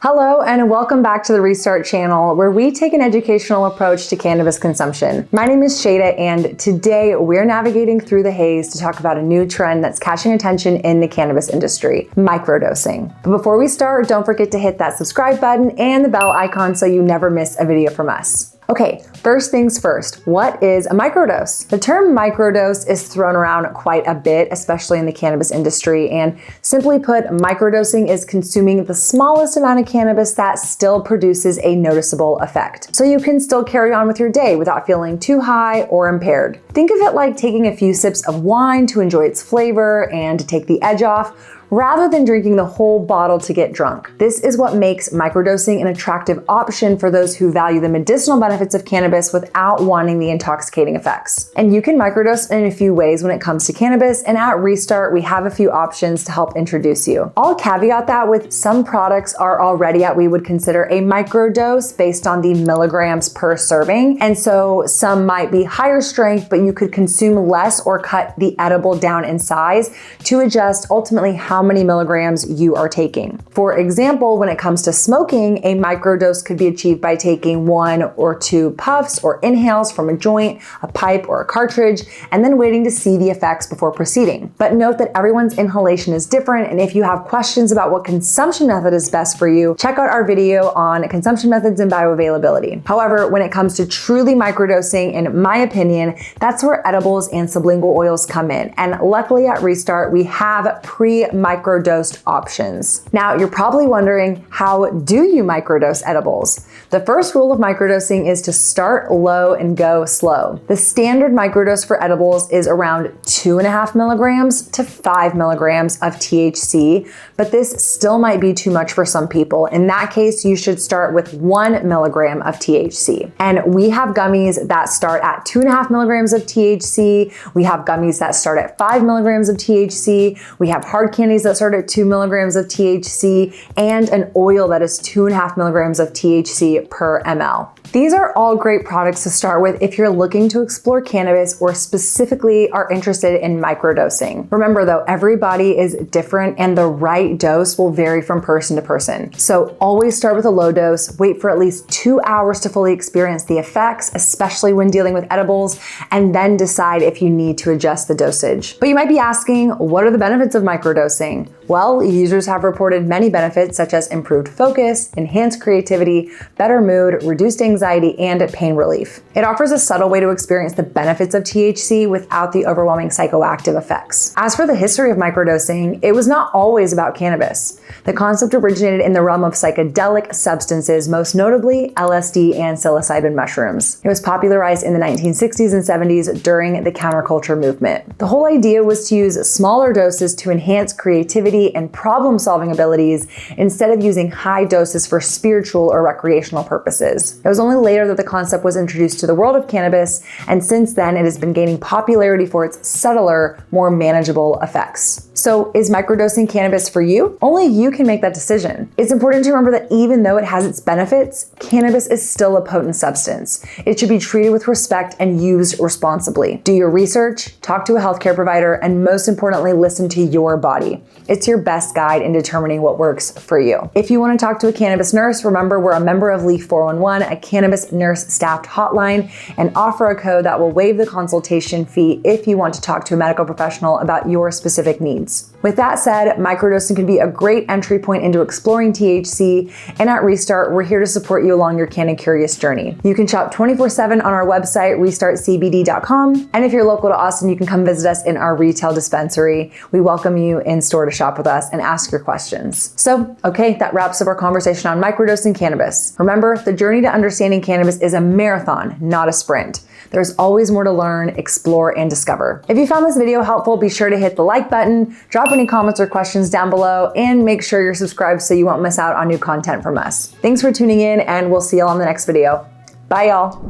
Hello and welcome back to the Restart channel, where we take an educational approach to cannabis consumption. My name is Shada, and today we're navigating through the haze to talk about a new trend that's catching attention in the cannabis industry: microdosing. But before we start, don't forget to hit that subscribe button and the bell icon so you never miss a video from us. Okay, first things first, what is a microdose? The term microdose is thrown around quite a bit, especially in the cannabis industry, and simply put, microdosing is consuming the smallest amount of cannabis that still produces a noticeable effect. So you can still carry on with your day without feeling too high or impaired. Think of it like taking a few sips of wine to enjoy its flavor and to take the edge off, rather than drinking the whole bottle to get drunk. This is what makes microdosing an attractive option for those who value the medicinal benefits of cannabis without wanting the intoxicating effects. And you can microdose in a few ways when it comes to cannabis, and at Restart, we have a few options to help introduce you. I'll caveat that with some products are already at what we would consider a microdose based on the milligrams per serving, and so some might be higher strength, but you could consume less or cut the edible down in size to adjust ultimately how many milligrams you are taking. For example, when it comes to smoking, a microdose could be achieved by taking 1 or 2 puffs or inhales from a joint, a pipe, or a cartridge, and then waiting to see the effects before proceeding. But note that everyone's inhalation is different, and if you have questions about what consumption method is best for you, check out our video on consumption methods and bioavailability. However, when it comes to truly microdosing, in my opinion, that's where edibles and sublingual oils come in. And luckily at Restart, we have pre-microdosed options. Now, you're probably wondering, how do you microdose edibles? The first rule of microdosing is to start low and go slow. The standard microdose for edibles is around 2.5 milligrams to 5 milligrams of THC, but this still might be too much for some people. In that case, you should start with 1 milligram of THC. And we have gummies that start at 2.5 milligrams of THC. We have gummies that start at 5 milligrams of THC. We have hard candies that start at 2 milligrams of THC, and an oil that is 2.5 milligrams of THC per ml. These are all great products to start with if you're looking to explore cannabis or specifically are interested in microdosing. Remember though, every body is different and the right dose will vary from person to person. So always start with a low dose, wait for at least 2 hours to fully experience the effects, especially when dealing with edibles, and then decide if you need to adjust the dosage. But you might be asking, what are the benefits of microdosing? Well, users have reported many benefits such as improved focus, enhanced creativity, better mood, reduced anxiety, and pain relief. It offers a subtle way to experience the benefits of THC without the overwhelming psychoactive effects. As for the history of microdosing, it was not always about cannabis. The concept originated in the realm of psychedelic substances, most notably LSD and psilocybin mushrooms. It was popularized in the 1960s and 70s during the counterculture movement. The whole idea was to use smaller doses to enhance creativity and problem-solving abilities instead of using high doses for spiritual or recreational purposes. It was only later that the concept was introduced to the world of cannabis, and since then it has been gaining popularity for its subtler, more manageable effects. So is microdosing cannabis for you? Only you can make that decision. It's important to remember that even though it has its benefits, cannabis is still a potent substance. It should be treated with respect and used responsibly. Do your research, talk to a healthcare provider, and most importantly, listen to your body. It's your best guide in determining what works for you. If you want to talk to a cannabis nurse, remember we're a member of Leaf 411, a cannabis nurse staffed hotline, and offer a code that will waive the consultation fee if you want to talk to a medical professional about your specific needs. With that said, microdosing can be a great entry point into exploring THC, and at Restart, we're here to support you along your Canna Curious journey. You can shop 24/7 on our website, restartcbd.com, and if you're local to Austin, you can come visit us in our retail dispensary. We welcome you in store to shop with us and ask your questions. So, okay, that wraps up our conversation on microdosing cannabis. Remember, the journey to understanding cannabis is a marathon, not a sprint. There's always more to learn, explore, and discover. If you found this video helpful, be sure to hit the like button, drop any comments or questions down below, and make sure you're subscribed so you won't miss out on new content from us. Thanks for tuning in, and we'll see y'all on the next video. Bye, y'all.